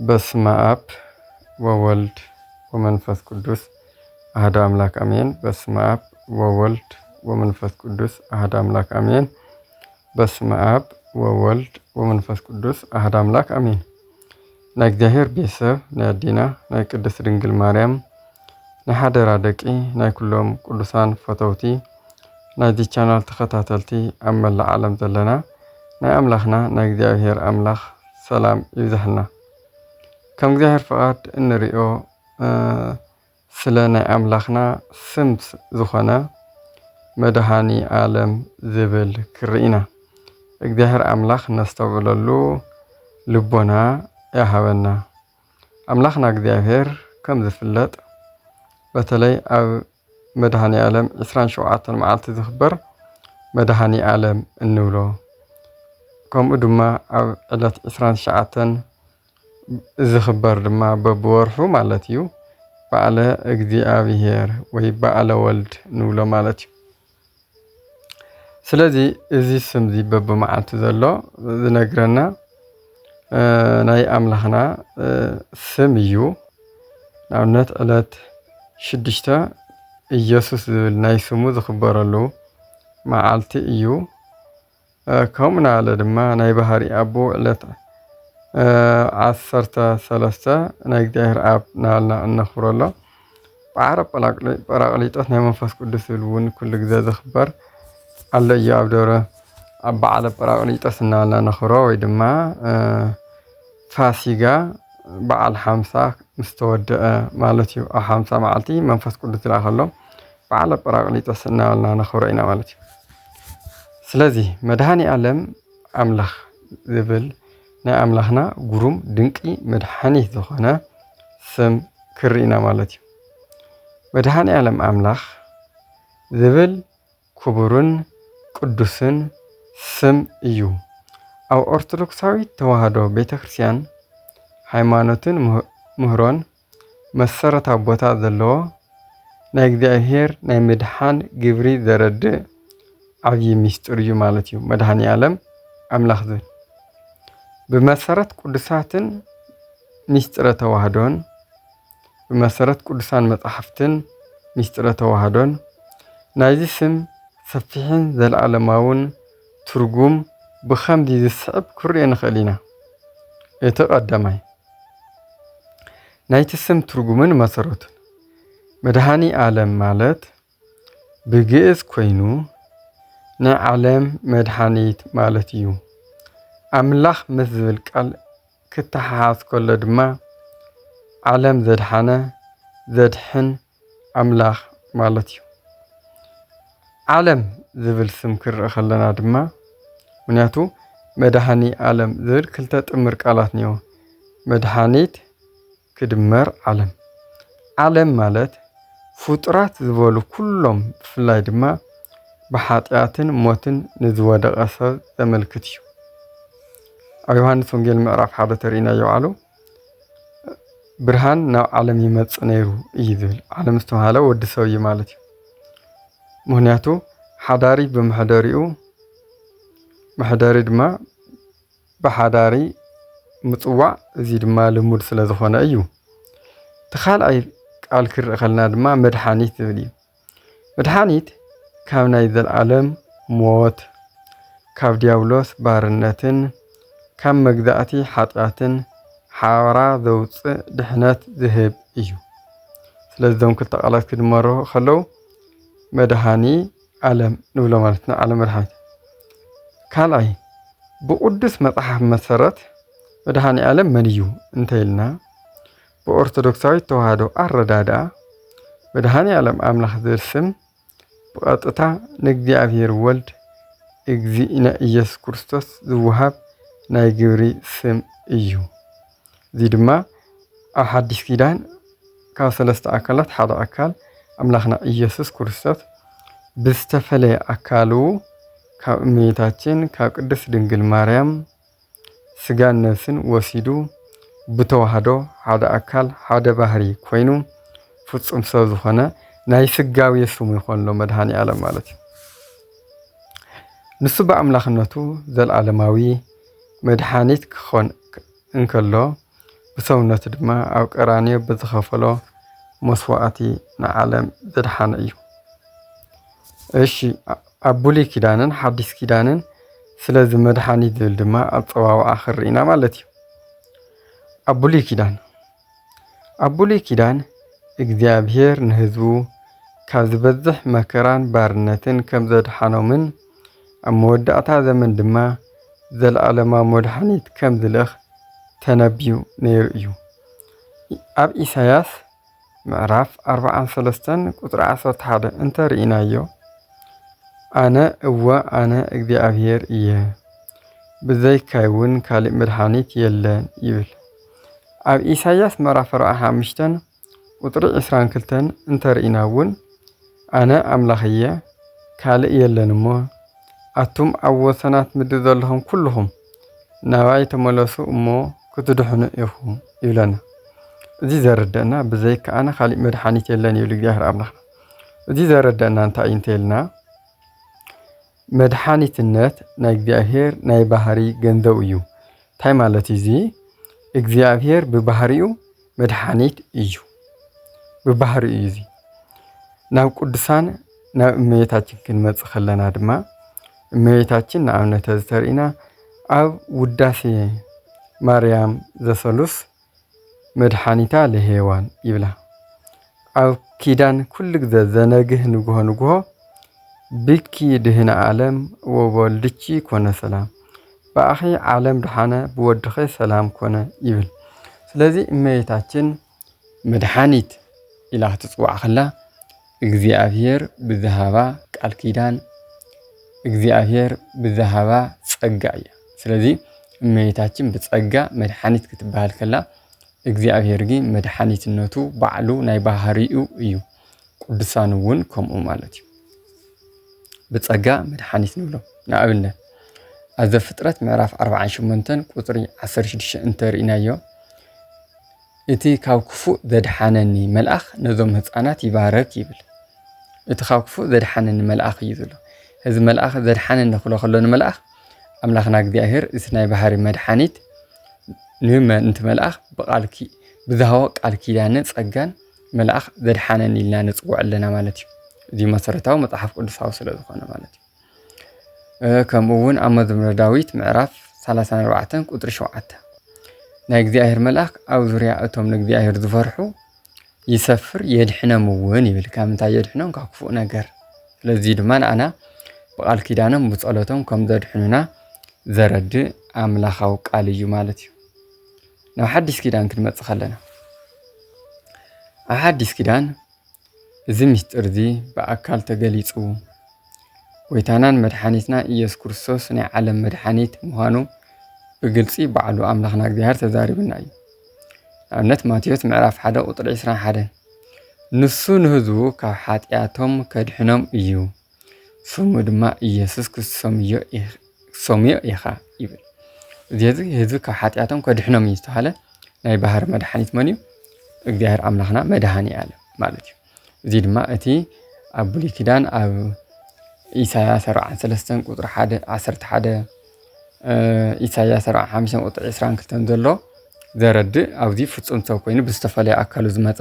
በስመ አብ ወወልድ ወመንፈስ ቅዱስ አሐዱ አምላክ አሜን። በስመ አብ ወወልድ ወመንፈስ ቅዱስ አሐዱ አምላክ አሜን። በስመ አብ ወወልድ ወመንፈስ ቅዱስ አሐዱ አምላክ አሜን። ናይ እግዚአብሔር ቤተሰብ ናይ አዲና ናይ ቅድስት ድንግል ማርያም ናይ ሓደራ ደቂ ናይ ኩሎም ቅዱሳን ፈተውቲ ናይዚ ቻናል ተኸታተልቲ ኣብ መላእ ዓለም ዘለና ናይ አምላኽና ናይ እግዚአብሔር አምላኽ ሰላም ይብዛሕልና። ከም እግዚአብሔር ፈቃድ እንሪኦ ስለ ናይ አምላኽና ስም ዝኾነ መድሃኒ ዓለም ዝብል ክርኢና እግዚአብሔር አምላኽ ነስተውዕለሉ ልቦና ያሃበና። አምላኽና እግዚአብሔር ከም ዝፍለጥ በተለይ ኣብ መድሃኒ ዓለም 27 መዓልቲ ዝኽበር መድሃኒ ዓለም እንብሎ ከምኡ ድማ ኣብ ዕለት 29 ዝኽበር ድማ በብወርሑ ማለት እዩ በዓለ እግዚአብሔር ወይ በዓለ ወልድ ንብሎ ማለት እዩ። ስለዚ እዚ ስም እዚ በብመዓልቲ ዘሎ ዝነግረና ናይ አምላኽና ስም እዩ። ንኣብነት ዕለት 6 ኢየሱስ ዝብል ናይ ስሙ ዝኽበረሉ መዓልቲ እዩ። ከምኡ ናበለ ድማ ናይ ባህሪ ኣቦ ዕለት 13 ናይ እግዚአብሔር አብ ናበልና እነኽብረሎ በዓረ ጰራቅሊጦስ ናይ መንፈስ ቅዱስ ዝብል እውን ኩሉ ግዜ ዝኽበር ኣሎ እዩ። ኣብ ደብረ ኣብ በዓለ ጰራቅሊጦስ እናበልና ነኽብሮ ወይ ድማ ፋሲጋ በዓል 50 ምስ ተወድአ ማለት እዩ። ኣብ 50 መዓልቲ መንፈስ ቅዱስ ዝለኣኸሎ በዓለ ጰራቅሊጦስ እናበልና ነኽብሮ ኢና ማለት እዩ። ስለዚ መድሃኒ ዓለም አምላኽ ዝብል ናይ አምላኽና ጉሩም ድንቂ መድሓኒት ዝኾነ ስም ክርኢና ማለት እዩ። መድሃኒ ዓለም አምላኽ ዝብል ክቡርን ቅዱስን ስም እዩ። ኣብ ኦርቶዶክሳዊት ተዋህዶ ቤተክርስቲያን ሃይማኖትን ምህሮን መሰረታዊ ቦታ ዘለዎ ናይ እግዚአብሔር ናይ ምድሓን ግብሪ ዘረድእ ዓብይ ምስጢር እዩ ማለት እዩ። መድሃኒ ዓለም አምላኽ ዝብል ብመሰረት ቅዱሳትን ምስጢረ ተዋህዶን ብመሰረት ቅዱሳን መጻሕፍትን ምስጢረ ተዋህዶን ናይዚ ስም ሰፊሕን ዘለዓለማውን ትርጉም ብኸምዚ ዝስዕብ ክርኦ ንኽእል ኢና። እቲ ቀዳማይ ናይቲ ስም ትርጉምን መሰረቱን መድሃኒ ዓለም ማለት ብግእዝ ኮይኑ ናይ ዓለም መድሓኒት ማለት እዩ። አምላኽ ምስ ዝብል ቃል ክተሓሓዝ ከሎ ድማ ዓለም ዘድሓነ ዘድሕን አምላኽ ማለት እዩ። ዓለም ዝብል ስም ክርኢ ከለና ድማ ምክንያቱ መድሃኒ ዓለም ዝብል ክልተ ጥምር ቃላት እኒኦ መድሓኒት ክድመር ዓለም። ዓለም ማለት ፍጡራት ዝበሉ ኩሎም ብፍላይ ድማ ብሓጢአትን ሞትን ንዝወደቐ ሰብ ዘመልክት እዩ። ኣብ ዮሃንስ ወንጌል ምዕራፍ 1 ተሪእናዮ ባዕሉ ብርሃን ናብ ዓለም ይመጽእ ነይሩ እዩ ዝብል። ዓለም ዝተባሃለ ወዲ ሰብ እዩ ማለት እዩ። ምክንያቱ ሓዳሪ ብምሕደሪኡ መሕደሪ ድማ ብሓዳሪ ምጽዋዕ እዚ ድማ ልሙድ ስለ ዝኾነ እዩ። እቲ ካልኣይ ቃል ክርኢ ከለና ድማ መድሓኒት ዝብል እዩ። መድሓኒት ካብ ናይ ዘለዓለም ሞት ካብ ዲያብሎስ ባርነትን ካብ መግዛእቲ ሓጢአትን ሓበራ ዘውፅእ ድሕነት ዝህብ እዩ። ስለዚ ዞም ክልተ ቃላት ክድመሩ ከለው መድሃኒ ዓለም ንብሎ ማለት ነው። ዓለም መድሓኒት ካልኣይ ብቅዱስ መጽሓፍ መሰረት መድሃኒ ዓለም መን እዩ እንተይልና ብኦርቶዶክሳዊት ተዋህዶ ኣረዳድኣ መድሃኒ ዓለም አምላኽ ዝብል ስም ብቐጥታ ንእግዚአብሔር ወልድ እግዚእነ ኢየሱስ ክርስቶስ ዝወሃብ ናይ ግብሪ ስም እዩ። እዚ ድማ ኣብ ሓዲስ ኪዳን ካብ 3 ኣካላት ሓደ ኣካል አምላኽና ኢየሱስ ክርስቶስ ብዝተፈለየ ኣካሉ ካብ እመቤታችን ካብ ቅድስት ድንግል ማርያም ስጋን ነፍስን ወሲዱ ብተዋህዶ ሓደ ኣካል ሓደ ባህሪ ኮይኑ ፍጹም ሰብ ዝኾነ ናይ ስጋዊ ስሙ ይኾንሎ መድሃኒ ዓለም ማለት እዩ። ንሱ ብኣምላኽነቱ ዘለዓለማዊ መድሓኒት ክኾን እንከሎ بسونة دما أو قرانيو بزخفلو مسواتي نعلم زدحان أيو إشي أبولي كيدانن حديث كيدانن سلاز مدحاني دل دما أطواو آخرين مالتي أبولي كيدان እግዚአብሔር ንህዝቡ ካብ ዝበዝሕ መከራን ባርነትን ከም ዘድሓኖ ምን ኣብ መወዳእታ ዘመን ድማ ዘለኣለማዊ መድሓኒት ከም ዝልኽ ተነቢዩ ነይሩ እዩ። ኣብ ኢሳያስ ምዕራፍ 43 ቁጥሪ 11 እንተርኢናዮ ኣነ ኣነ እግዚአብሔር እየ ብዘይካይ እውን ካልእ መድሓኒት የለን ይብል። ኣብ ኢሳያስ ምዕራፍ 45 ቁጥሪ 22 እንተርኢና እውን ኣነ ኣምላኽየ ካልእ የለን እሞ ኣቱም ኣብ ወሰናት ምድሪ ዘለኹም ኩልኹም ናባይ ተመለሱ እሞ ክትድሕኑ ኢኹም ይብለና። እዚ ዘረድአና ብዘይካ ኣነ ካልእ መድሓኒት የለን ይብል እግዚአብሔር ኣምላኽና። እዚ ዘረድአና እንታይ እንተይልና መድሓኒትነት ናይ እግዚአብሔር ናይ ባህሪ ገንዘብ እዩ። እንታይ ማለት እዚ እግዚአብሔር ብባህሪኡ መድሓኒት እዩ። ببحري إيزي ناو قدسان ناو إميتاتين كن مدخلنا دما إميتاتين نعمنا تذكرنا أو وداسي مريم زسلوس مدحانيتا لهيوان يبلا أو كيدان كل ذا زناجه نجوه بكي دهنا عالم وولدتشي كون سلام بأخي عالم دحنا بودخي سلام كون يبل سلازي إميتاتين مدحانيت إلى تسوع خلا እግዚአብሔር بذهبا قال كيدان እግዚአብሔር بذهبا ጸጋየ ስለዚህ እመይታችን በጸጋ መድኃኒት ክትባል ከላ እግዚአብሔር ግን መድኃኒትነቱ ባዕሉ ናይ ባህሪኡ እዩ ቅዱሳን እውን ከምኡ ማለት እዩ በጸጋ መድኃኒት ንብሎ ንኣብነት ኣብ ዘፍጥረት ምዕራፍ 48 ቁጥሪ 16 እንተርኢናዮ እቲ ካብ ክፉእ ዘድሓነኒ መልአኽ ነዞም ህፃናት ይባረክ ይብል። እቲ ካብ ክፉእ ዘድሓነኒ መልአኽ እዩ ዘሎ። እዚ መልአኽ ዘድሓነኒ ክብሎ ከሎ ንመልአኽ ኣምላኽና እግዚአብሔር እቲ ናይ ባህሪ መድሓኒት ንመንቲ መልአኽ ብዝሃቦ ቃል ኪዳንን ጸጋን መልአኽ ዘድሓነኒ ኢልና ንፅውዕ ኣለና ማለት እዩ። እዚ መሰረታዊ መጽሓፍ ቅዱሳዊ ስለ ዝኾነ ማለት እዩ። ከምኡ እውን ኣብ መዝሙረ ዳዊት ምዕራፍ 34 ቁጥሪ 7 ናይ እግዚአብሔር መልአክ ኣብ ዙርያ እቶም ንእግዚአብሔር ዝፈርሑ ይሰፍር የድሕኖም እውን ይብል። ካብ እንታይ የድሕኖም? ካብ ክፉእ ነገር። ስለዚ ድማ ንኣና ብቃል ኪዳኖም ብጸሎቶም ከም ዘድሕኑና ዘረድእ ኣምላኻዊ ቃል እዩ ማለት እዩ። ናብ ሓዲስ ኪዳን ክንመጽእ ከለና ኣብ ሓዲስ ኪዳን እዚ ምስጢር እዚ ብኣካል ተገሊጹ ጎይታናን መድሓኒትና ኢየሱስ ክርስቶስ ናይ ዓለም መድሓኒት ምዃኑ بقلصي بعلو أملاخنا እግዚአብሔር ተዛሪብና እዩ። ኣብነት ማቴዎስ ምዕራፍ 1 ቁጥሪ 21 ንሱ ንህዝቡ ካብ ሓጢኣቶም ከድሕኖም እዩ ስሙ ድማ ኢየሱስ ክሰምዮ ኢኻ ይብል። እዚ ህዝቢ ካብ ሓጢኣቶም ከድሕኖም እዩ ዝተባሃለ ናይ ባህር መድሓኒት መን እዩ? እግዚአብሔር ኣምላኽና መድሃኒ ኣለ ማለት እዩ። እዚ ድማ እቲ ኣብ ብሉይ ኪዳን ኣብ ኢሳያስ 43 ቁጥሪ 11 ኢሳያስ 45 ቁጥሪ 22 ዘሎ ዘረድእ ኣብዚ ፍጹም ሰብ ኮይኑ ብዝተፈላለየ ኣካሉ ዝመፀ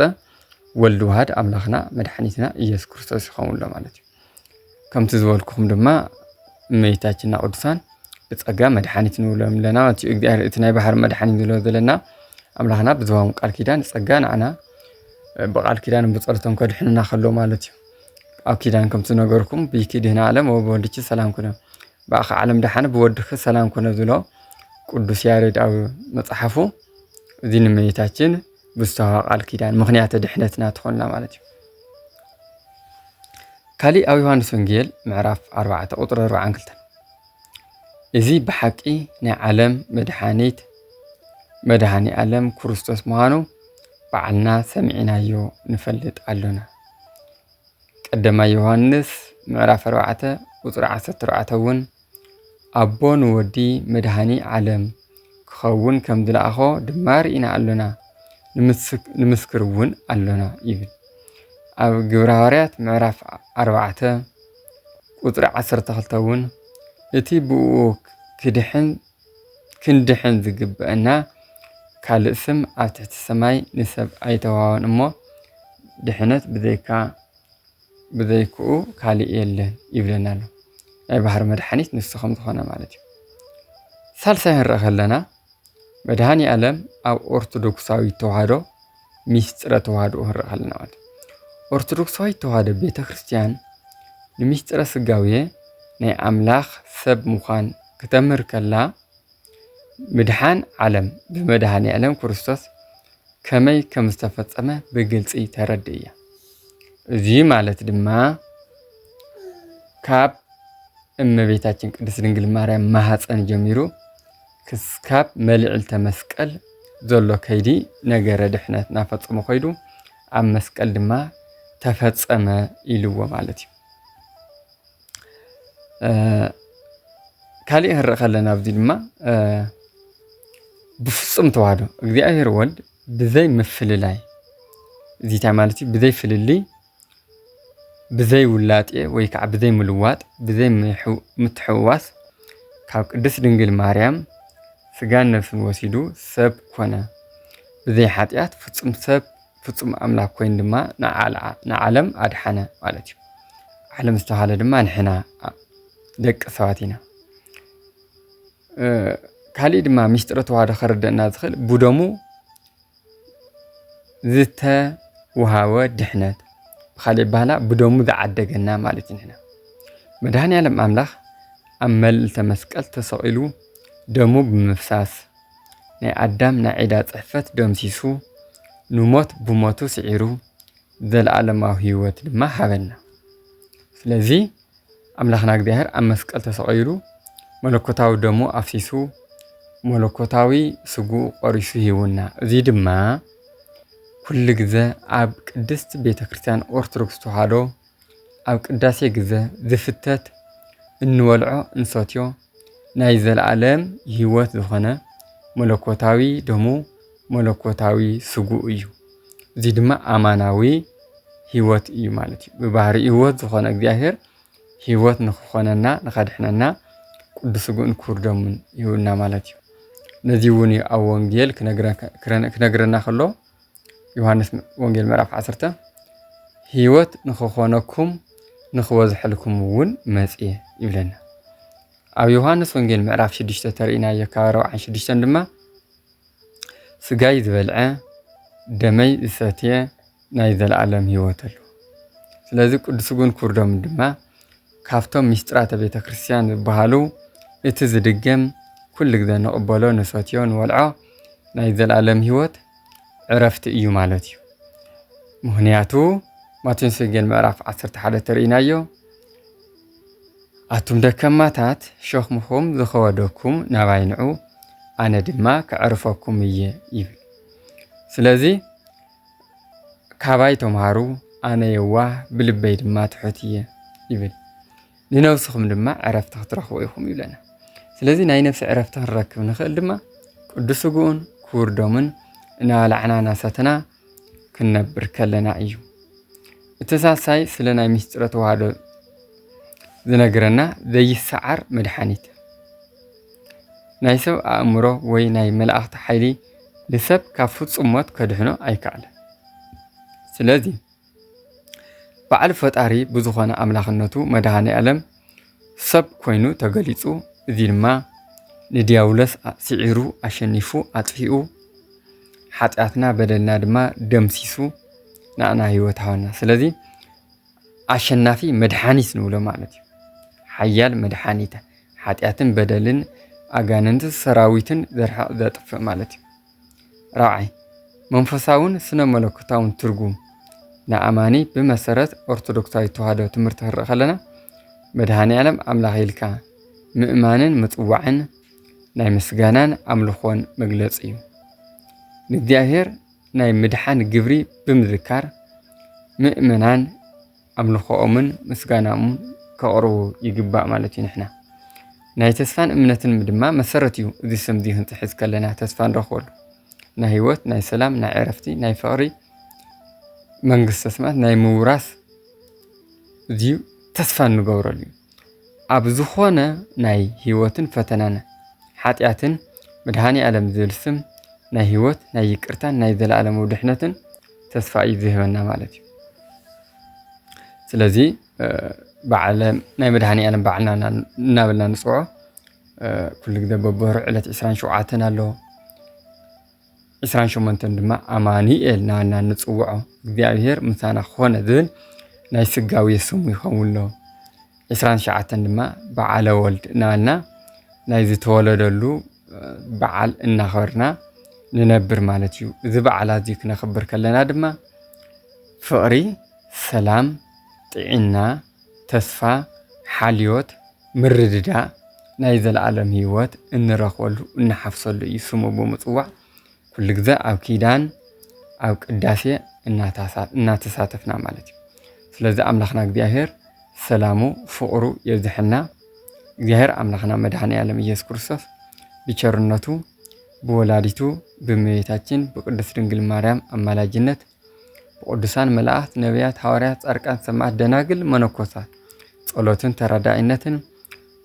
ወልድ ዋህድ ኣምላኽና መድሓኒትና ኢየሱስ ክርስቶስ ይኸውን ማለት እዩ። ከምቲ ዝበልኩኹም ድማ እመቤታችንና ቅዱሳን ብጸጋ መድሓኒት ንብሎም ኣለና ማለት እዩ። እግዚአብሔር እቲ ናይ ባህር መድሓኒት ዝብሎ ዘለና ኣምላኽና ብዝባም ቃል ኪዳን ጸጋ ንዓና ብቃል ኪዳን ብጸሎቶም ከድሕንና ከሎ ማለት እዩ። ኣብ ኪዳን ከምቲ ነገርኩም ብይኪ ድህና ዓለም ወብወልድኪ ሰላም ኩነ بأخ عالم دحانة بودخ سلام كنا زلوا قدوس يارد أو مصحفه ذي نميتاتين بستوى قال كيدان مغنيات دحنتنا تخلنا مالتي كالي أو يوحنس إنجيل معرف 4 قطر 4 كلتن إذي بحقي نا عالم مدحاني عالم كريستوس مهانو بعلنا سمعنا يو نفلت علونا قدما يوحنس معرف 4 قطر 14 ون أبون ودي مدهاني عالم كخون كم دلأخو دمار إنا علونا نمسكرون علونا يبن أو جبرارات معرف 4 قطر 10 إتي بوك كندحن ذقب أنا ካልእ ስም ኣብ ትሕቲ ሰማይ ንሰብ ኣይተዋህቦን እሞ ድሕነት ብዘይክኡ ካልእ የለን ይብለና ኣሎ። ናይ ባህሪ መድሓኒት ንሱ ከም ዝኾነ ማለት እዩ። ሳልሳይ ንርኢ ከለና መድሃኒ ዓለም ኣብ ኦርቶዶክሳዊ ተዋህዶ ሚስጥረ ተዋህዶ ንርኢ ከለና ማለት እዩ። ኦርቶዶክሳዊ ተዋህዶ ቤተክርስትያን ንምስጥረ ስጋዌ ናይ ኣምላኽ ሰብ ምዃን ክተምህር ከላ ምድሓን ዓለም ብመድሃኒ ዓለም ክርስቶስ ከመይ ከም ዝተፈፀመ ብግልፂ ተረድእ እያ። እዚ ማለት ድማ ካብ እመቤታችን ቅድስት ድንግል ማርያም ማህፀን ጀሚሩ ክስካብ መልዕልተ መስቀል ዘሎ ከይዲ ነገረ ድሕነት እናፈፀመ ኮይዱ ኣብ መስቀል ድማ ተፈፀመ ኢልዎ ማለት እዩ። ካልእ ንርኢ ከለና ኣብዚ ድማ ብፍፁም ተዋህዶ እግዚኣብሔር ወልድ ብዘይ ምፍልላይ እዚታ ማለት እዩ ብዘይ ፍልሊ ብዘይ ውላጤ ወይ ከዓ ብዘይ ምልዋጥ ብዘይ ምትሕውዋስ ካብ ቅድስት ድንግል ማርያም ስጋን ነፍስን ወሲዱ ሰብ ኮነ። ብዘይ ሓጢኣት ፍፁም ሰብ ፍፁም ኣምላክ ኮይኑ ድማ ንዓለም ኣድሓነ ማለት እዩ። ዓለም ዝተባሃለ ድማ ንሕና ደቂ ሰባት ኢና። ካልእ ድማ ሚስጥረ ተዋህዶ ከረድአና ዝኽእል ብደሙ ዝተወሃበ ድሕነት ብካልእ ባህላ ብደሙ ዝዓደገና ማለት እዩ። ንሕና መድሃኒ ዓለም ኣምላኽ ኣብ መልዕልተ መስቀል ተሰቂሉ ደሙ ብምፍሳስ ናይ ኣዳም ናይ ዒዳ ፅሕፈት ደምሲሱ ንሞት ብሞቱ ስዒሩ ዘለኣለማዊ ህይወት ድማ ሃበና። ስለዚ ኣምላኽና እግዚኣብሔር ኣብ መስቀል ተሰቂሉ መለኮታዊ ደሙ ኣፍሲሱ መለኮታዊ ስጉኡ ቆሪሱ ሂቡና። እዚ ድማ ኩሉ ግዜ ኣብ ቅድስት ቤተክርስትያን ኦርቶዶክስ ተዋህዶ ኣብ ቅዳሴ ግዜ ዝፍተት እንበልዖ እንሰትዮ ናይ ዘለኣለም ህይወት ዝኾነ መለኮታዊ ደሙ መለኮታዊ ስጉኡ እዩ። እዚ ድማ ኣማናዊ ህይወት እዩ ማለት እዩ። ብባህሪ ህይወት ዝኾነ እግዚኣብሔር ህይወት ንክኾነና ንኸድሕነና ቅዱስ ስጉኡን ክቡር ደሙን ይሁብና ማለት እዩ። ነዚ እውን ኣብ ወንጌል ክነግረና ከሎ ዮሃንስ ወንጌል ምዕራፍ 10 ህይወት ንክኾነኩም ንክበዝሐልኩም እውን መፅየ ይብለና። ኣብ ዮሃንስ ወንጌል ምዕራፍ 6 ተርእናዮ ካብ 46 ድማ ስጋይ ዝበልዐ ደመይ ዝሰትየ ናይ ዘለኣለም ህይወት ኣሎ። ስለዚ ቅዱስ ስጉኡን ክቡር ደሙን ድማ ካብቶም ሚስጥራተ ቤተክርስትያን ዝበሃሉ እቲ ዝድገም ኩሉ ግዜ ንቕበሎ ንሰትዮ ንበልዖ ናይ ዘለኣለም ህይወት ዕረፍቲ እዩ ማለት እዩ። ምክንያቱ ማቴዎስ ወንጌል ምዕራፍ 11 ተርእናዮ ኣቱም ደከማታት ሸኽምኹም ዝኸበደኩም ናባይ ንዑ ኣነ ድማ ከዕርፈኩም እየ ይብል። ስለዚ ካባይ ተምሃሩ ኣነ የዋህ ብልበይ ድማ ትሑት እየ ይብል። ንነብስኹም ድማ ዕረፍቲ ክትረኽቡ ኢኹም ይብለና። ስለዚ ናይ ነፍሲ ዕረፍቲ ክንረክብ ንኽእል ድማ ቅዱስ ስጉኡን ክቡር ደሙን እናበላዕና እናሰተና ክንነብር ከለና እዩ። እቲ ሳልሳይ ስለ ናይ ሚስጥረ ተዋህዶ ዝነግረና ዘይሰዓር መድሓኒት ናይ ሰብ ኣእምሮ ወይ ናይ መላእኽቲ ሓይሊ ንሰብ ካብ ፍፁም ሞት ከድሕኖ ኣይከኣለን። ስለዚ በዓል ፈጣሪ ብዝኾነ ኣምላኽነቱ መድሃኒ ዓለም ሰብ ኮይኑ ተገሊፁ እዚ ድማ ንዲያብሎስ ስዒሩ ኣሸኒፉ ኣጥፊኡ ሓጢኣትና በደልና ድማ ደምሲሱ ንኣና ህይወት ሃበና። ስለዚ ኣሸናፊ መድሓኒት ንብሎ ማለት እዩ። ሓያል መድሓኒት ሓጢኣትን በደልን ኣጋንንትን ሰራዊትን ዘርሕቕ ዘጥፍእ ማለት እዩ። ራብዓይ መንፈሳውን ስነ መለኮታውን ትርጉም ንኣማኒ ብመሰረት ኦርቶዶክሳዊ ተዋህዶ ትምህርቲ ክንርኢ ከለና መድሃኒ ዓለም ኣምላኽ ኢልካ ምእማንን ምፅዋዕን ናይ ምስጋናን ኣምልኾን መግለፂ እዩ። ንእግዚኣብሔር ናይ ምድሓን ግብሪ ብምዝካር ምእመናን ኣምልኾኦምን ምስጋናኦምን ከቕርቡ ይግባእ ማለት እዩ። ንሕና ናይ ተስፋን እምነትን ድማ መሰረት እዩ። እዚ ስም እዚ ክንፅሕዝ ከለና ተስፋ ንረኽበሉ ናይ ህይወት፣ ናይ ሰላም፣ ናይ ዕረፍቲ፣ ናይ ፍቕሪ መንግስተ ሰማያት ናይ ምውራስ እዚዩ ተስፋ እንገብረሉ እዩ። ኣብ ዝኾነ ናይ ህይወትን ፈተናን ሓጢኣትን መድሃኒ ዓለም ዝብል ስም ናይ ህይወት ናይ ይቅርታን ናይ ዘለዓለማዊ ድሕነትን ተስፋ እዩ ዝህበና ማለት እዩ። ስለዚ በዓል ናይ መድኃኒዓለም በዓልና እናበልና ንፅውዖ ኩሉ ግዜ በብወርሑ ዕለት 27 ኣሎ 28 ድማ ኣማኒኤል እናበልና ንፅውዖ እግዚኣብሔር ምሳና ክኾነ ዝብል ናይ ስጋዊ ስሙ ይኸውን ኣሎ 29 ድማ በዓለ ወልድ እናበልና ናይ ዝተወለደሉ በዓል እናኸበርና ንነብር ማለት እዩ። እዚ በዓላት እዚ ክነኽብር ከለና ድማ ፍቕሪ፣ ሰላም፣ ጥዕና፣ ተስፋ፣ ሓልዮት፣ ምርድዳእ ናይ ዘለዓለም ህይወት እንረኽበሉ እናሓፍሰሉ እዩ ስሙ ብምፅዋዕ ኩሉ ግዜ ኣብ ኪዳን ኣብ ቅዳሴ እናተሳተፍና ማለት እዩ። ስለዚ ኣምላኽና እግዚኣብሔር ሰላሙ ፍቕሩ የብዝሐልና። እግዚአብሔር አምላክና መድኃኔዓለም ኢየሱስ ክርስቶስ በቸርነቱ በወላዲቱ በእመቤታችን በቅድስት ድንግል ማርያም አማላጅነት በቅዱሳን መላእክት ነቢያት ሐዋርያት ጻድቃን ሰማዕት ደናግል መነኮሳት ጸሎትን ተራዳኢነትን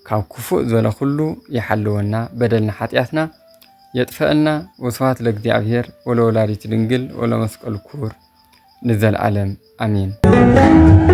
ካብ ክፉእ ዝበለ ሁሉ ይሐልወና በደልና ኃጢአትና የጥፈአልና። ወስብሐት ለእግዚአብሔር ወለወላዲቱ ድንግል ወለመስቀሉ ክቡር ንዘለዓለም አሜን።